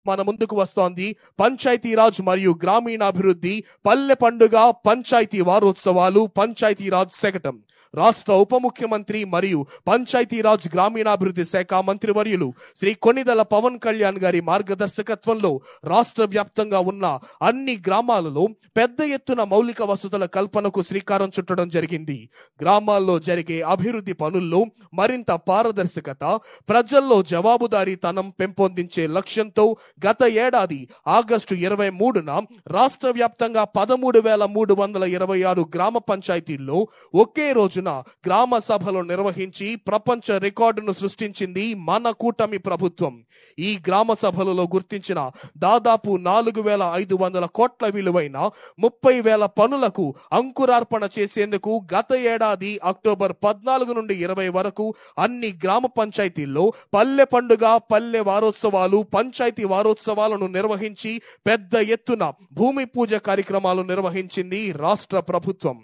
మన ముందుకు వస్తోంది పంచాయతీరాజ్ మరియు గ్రామీణాభివృద్ధి పల్లె పండుగ పంచాయతీ వారోత్సవాలు పంచాయతీరాజ్ శకటం. రాష్ట్ర ఉప ముఖ్యమంత్రి మరియు పంచాయతీరాజ్ గ్రామీణాభివృద్ధి శాఖ మంత్రివర్యులు శ్రీ కొణిదెల పవన్ కళ్యాణ్ గారి మార్గదర్శకత్వంలో రాష్ట్ర వ్యాప్తంగా ఉన్న అన్ని గ్రామాలలో పెద్ద ఎత్తున మౌలిక వసతుల కల్పనకు శ్రీకారం చుట్టడం జరిగింది. గ్రామాల్లో జరిగే అభివృద్ధి పనుల్లో మరింత పారదర్శకత, ప్రజల్లో జవాబుదారీతనం పెంపొందించే లక్ష్యంతో గత ఏడాది ఆగస్టు 23న రాష్ట్ర వ్యాప్తంగా 13,326 గ్రామ పంచాయతీల్లో ఒకే రోజున గ్రామ సభలు నిర్వహించి ప్రపంచ రికార్డును సృష్టించింది మన కూటమి ప్రభుత్వం. ఈ గ్రామ సభలలో గుర్తించిన దాదాపు 4,500 కోట్ల విలువైన 30,000 పనులకు అంకురార్పణ చేసేందుకు గత ఏడాది అక్టోబర్ 14 నుండి 20 వరకు అన్ని గ్రామ పంచాయతీల్లో పల్లె పండుగ, పల్లె వారోత్సవాలు, పంచాయతీ వారోత్సవాలను నిర్వహించి పెద్ద ఎత్తున భూమి పూజ కార్యక్రమాలు నిర్వహించింది రాష్ట్ర ప్రభుత్వం.